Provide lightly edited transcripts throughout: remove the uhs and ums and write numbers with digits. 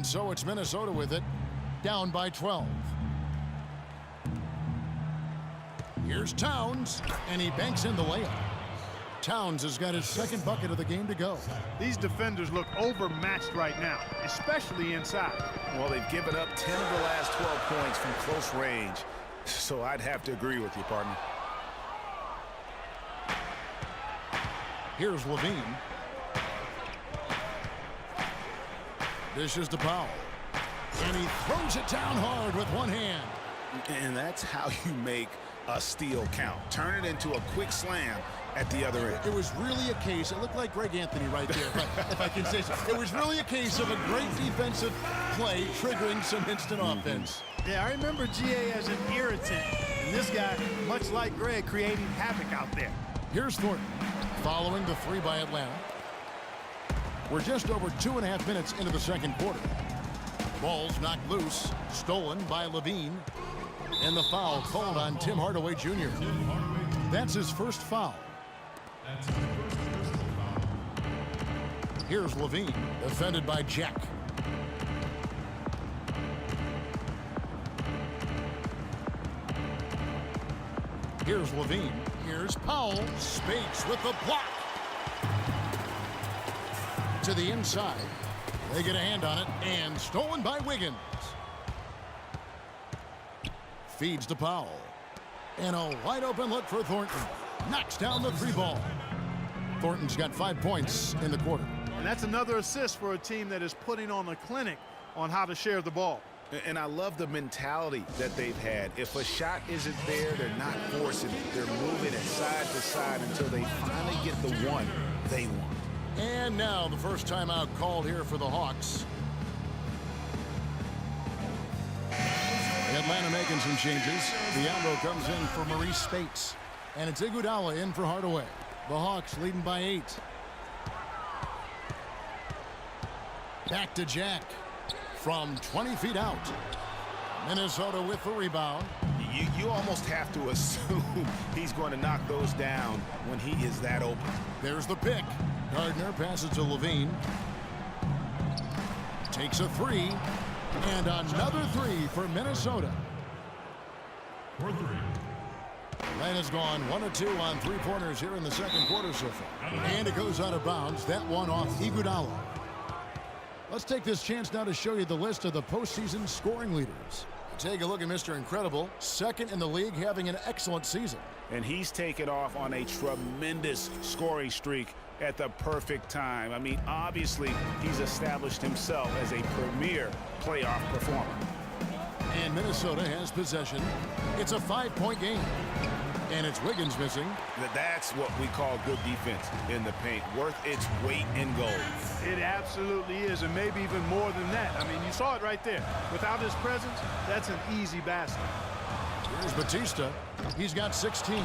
And so it's Minnesota with it, down by 12. Here's Towns, and he banks in the layup. Towns has got his second bucket of the game to go. These defenders look overmatched right now, especially inside. Well, they've given up 10 of the last 12 points from close range, so I'd have to agree with you, partner. Here's Levine. Dishes to Powell. And he throws it down hard with one hand. And that's how you make a steal count. Turn it into a quick slam at the other end. It was really a case, it looked like Greg Anthony right there, but if I can say so. It was really a case of a great defensive play triggering some instant offense. Yeah, I remember GA as an irritant. And this guy, much like Greg, creating havoc out there. Here's Thornton, following the three by Atlanta. We're just over 2.5 minutes into the second quarter. Ball's knocked loose, stolen by Levine. And the foul called on Tim Hardaway Jr. That's his first foul. Here's Levine, defended by Jack. Here's Levine. Here's Powell. Spates with the block. To the inside. They get a hand on it, and stolen by Wiggins. Feeds to Powell. And a wide open look for Thornton. Knocks down the three ball. Thornton's got 5 points in the quarter. And that's another assist for a team that is putting on a clinic on how to share the ball. And I love the mentality that they've had. If a shot isn't there, they're not forcing it. They're moving it side to side until they finally get the one they want. And now the first timeout called here for the Hawks. Atlanta making some changes. Biyombo comes in for Maurice Spates. And it's Iguodala in for Hardaway. The Hawks leading by 8. Back to Jack. From 20 feet out. Minnesota with the rebound. You almost have to assume he's going to knock those down when he is that open. There's the pick. Gardner passes to Levine. Takes a three. And another three for Minnesota. Atlanta's gone 1 of 2 on three-pointers here in the second quarter so far. And it goes out of bounds. That one off Iguodala. Let's take this chance now to show you the list of the postseason scoring leaders. Take a look at Mr. Incredible, second in the league, having an excellent season. And he's taken off on a tremendous scoring streak at the perfect time. I mean, obviously, he's established himself as a premier playoff performer. And Minnesota has possession. It's a 5-point game. And it's Wiggins missing. That's what we call good defense in the paint. Worth its weight in gold. It absolutely is, and maybe even more than that. I mean, you saw it right there. Without his presence, that's an easy basket. Here's Batista. He's got 16.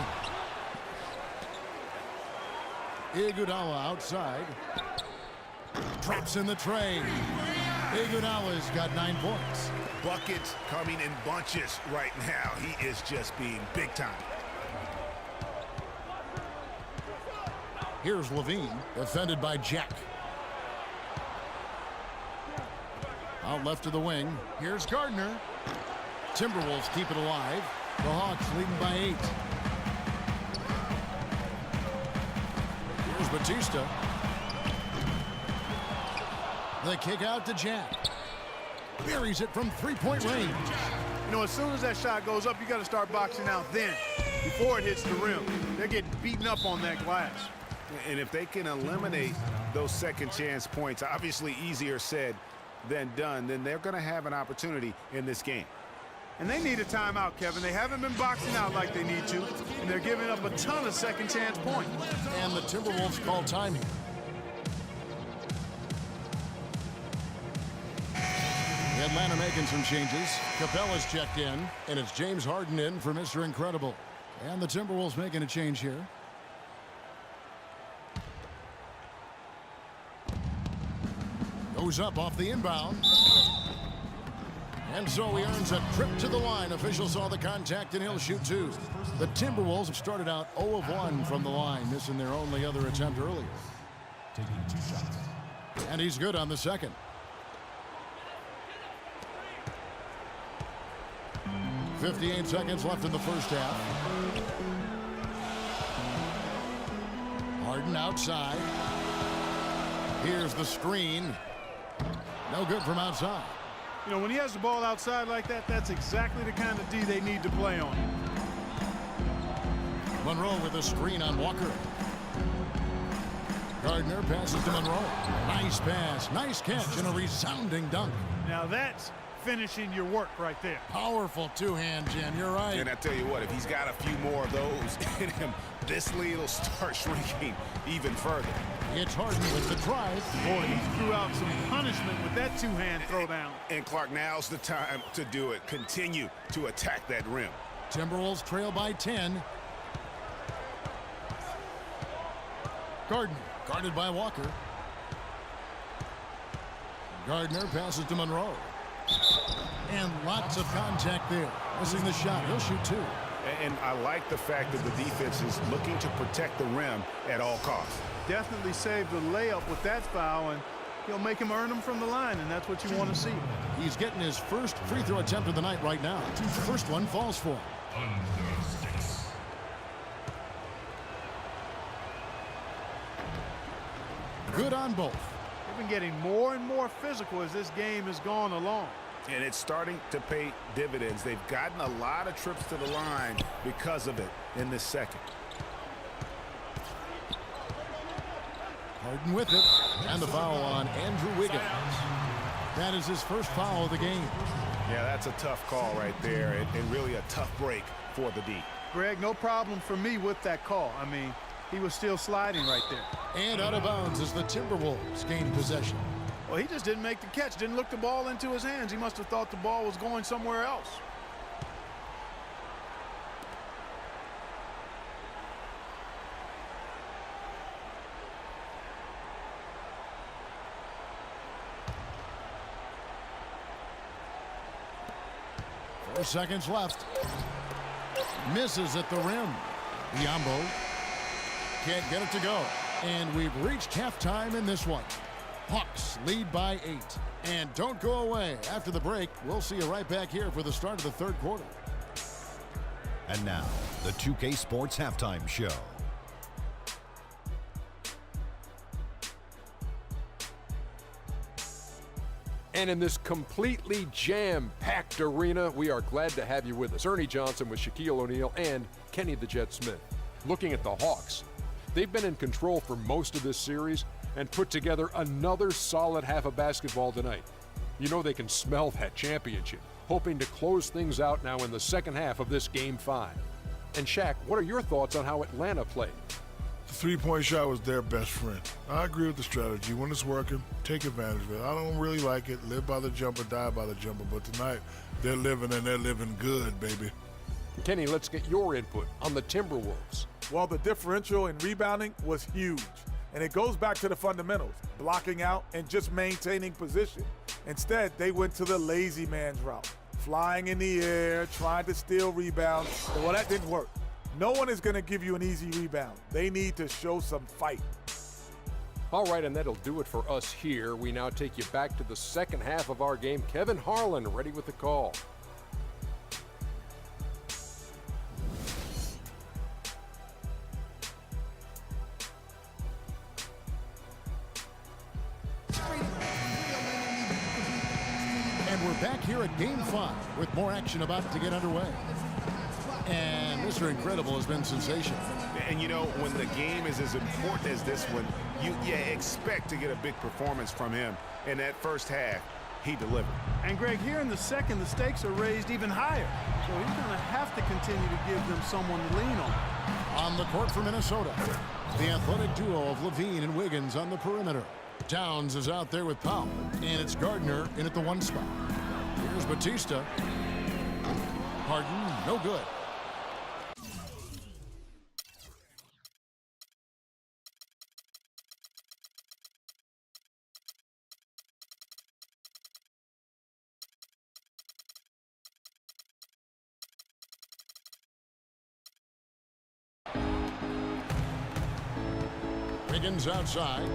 Iguodala outside. Drops in the tray. Iguodala's got 9 points. Buckets coming in bunches right now. He is just being big time. Here's Levine, defended by Jack. Out left to the wing. Here's Gardner. Timberwolves keep it alive. The Hawks leading by 8. Here's Batista. The kick out to Jack. Buries it from three-point range. You know, as soon as that shot goes up, you got to start boxing out then, before it hits the rim. They're getting beaten up on that glass. And if they can eliminate those second chance points, obviously easier said than done, then they're going to have an opportunity in this game. And they need a timeout, Kevin. They haven't been boxing out like they need to, and they're giving up a ton of second chance points. And the Timberwolves call time here. Atlanta making some changes. Capella's checked in, and it's James Harden in for Mr. Incredible. And the Timberwolves making a change here. Goes up off the inbound. And so he earns a trip to the line. Officials saw the contact, and he'll shoot 2. The Timberwolves have started out 0 of 1 from the line, missing their only other attempt earlier. Taking 2 shots. And he's good on the second. 58 seconds left in the first half. Harden outside. Here's the screen. No good from outside. You know, when he has the ball outside like that, that's exactly the kind of D they need to play on. Monroe with a screen on Walker. Gardner passes to Monroe. Nice pass, nice catch, and a resounding dunk. Now that's finishing your work right there. Powerful two-hand, Jim. You're right. And I tell you what, if he's got a few more of those in him, this lead will start shrinking even further. It's Harden with the drive. Boy, he threw out some punishment with that two-hand throwdown. And Clark, now's the time to do it. Continue to attack that rim. Timberwolves trail by 10. Gardner guarded by Walker. Gardner passes to Monroe. And lots of contact there. Missing the shot. He'll shoot two. And I like the fact that the defense is looking to protect the rim at all costs. Definitely saved the layup with that foul, and he'll make him earn them from the line, and that's what you want to see. He's getting his first free throw attempt of the night right now. The first one falls for him. Good on both. They've been getting more and more physical as this game has gone along. And it's starting to pay dividends. They've gotten a lot of trips to the line because of it in this second. Harden with it. And the foul on Andrew Wiggins. That is his first foul of the game. Yeah, that's a tough call right there, and really a tough break for the D. Greg, no problem for me with that call. I mean, he was still sliding right there. And out of bounds as the Timberwolves gain possession. Well, he just didn't make the catch, didn't look the ball into his hands. He must have thought the ball was going somewhere else. Four seconds left. Misses at the rim. Biyombo can't get it to go. And we've reached halftime in this one. Hawks lead by 8. And don't go away. After the break, we'll see you right back here for the start of the third quarter. And now, the 2K Sports Halftime Show. And in this completely jam-packed arena, we are glad to have you with us. Ernie Johnson with Shaquille O'Neal and Kenny the Jet Smith. Looking at the Hawks, they've been in control for most of this series and put together another solid half of basketball tonight. You know they can smell that championship, hoping to close things out now in the second half of this Game 5. And Shaq, what are your thoughts on how Atlanta played? The three-point shot was their best friend. I agree with the strategy. When it's working, take advantage of it. I don't really like it. Live by the jumper, die by the jumper. But tonight, they're living, and they're living good, baby. Kenny, let's get your input on the Timberwolves. Well, the differential in rebounding was huge. And it goes back to the fundamentals, blocking out and just maintaining position. Instead, they went to the lazy man's route, flying in the air, trying to steal rebounds. Well, that didn't work. No one is going to give you an easy rebound. They need to show some fight. All right, and that'll do it for us here. We now take you back to the second half of our game. Kevin Harlan ready with the call. And we're back here at Game 5 with more action about to get underway. And Mr. Incredible has been sensational. And you know, when the game is as important as this one, you expect to get a big performance from him. In that first half, he delivered. And Greg, here in the second, the stakes are raised even higher. So he's going to have to continue to give them someone to lean on. On the court for Minnesota, the athletic duo of Levine and Wiggins on the perimeter. Towns is out there with Powell, and it's Gardner in at the 1 spot. Here's Batista. Harden, no good. Wiggins outside.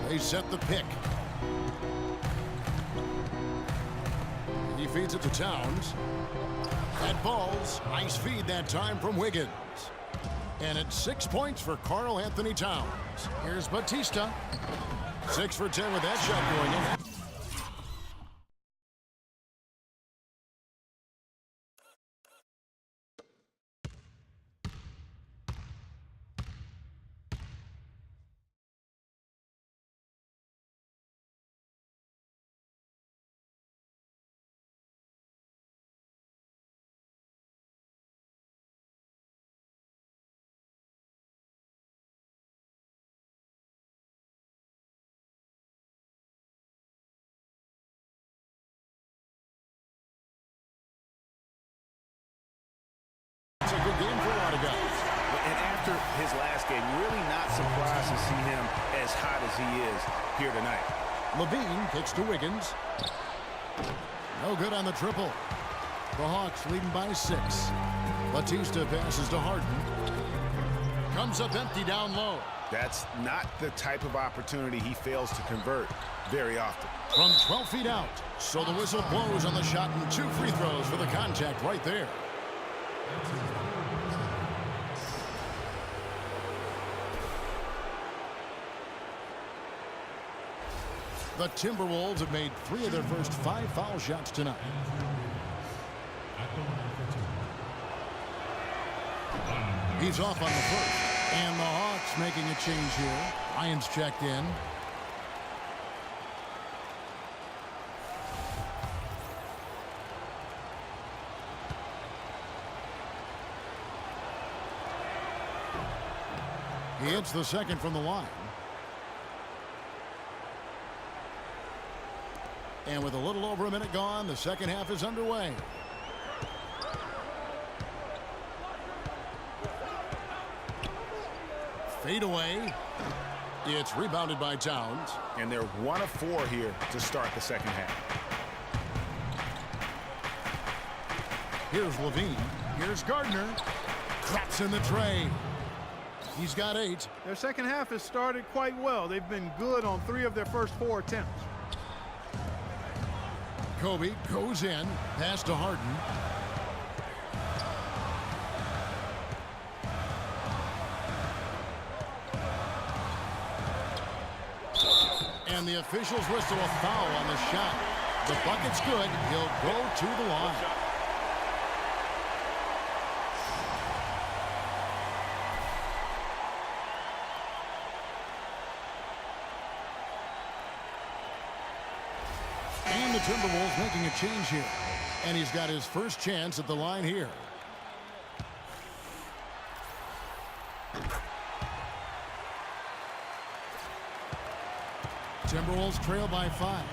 They set the pick. feeds it to Towns. That ball's nice feed that time from Wiggins. And it's 6 points for Karl Anthony Towns. Here's Batista. 6 for 10 with that shot going in. It's a good game for a lot of guys. And after his last game, really not surprised to see him as hot as he is here tonight. Levine kicks to Wiggins. No good on the triple. The Hawks leading by 6. Batista passes to Harden. Comes up empty down low. That's not the type of opportunity he fails to convert very often. From 12 feet out. So the whistle blows on the shot and 2 free throws for the contact right there. The Timberwolves have made 3 of their first 5 foul shots tonight. He's off on the first. And the Hawks making a change here. Lyons checked in. He hits the second from the line. And with a little over a minute gone, the second half is underway. Fade away. It's rebounded by Towns. And they're 1 of 4 here to start the second half. Here's Levine. Here's Gardner. Traps in the tray. He's got 8. Their second half has started quite well. They've been good on 3 of their first 4 attempts. Kobe goes in. Pass to Harden. And the officials whistle a foul on the shot. The bucket's good. He'll go to the line. And the Timberwolves making a change here. And he's got his first chance at the line here. Timberwolves trail by 5.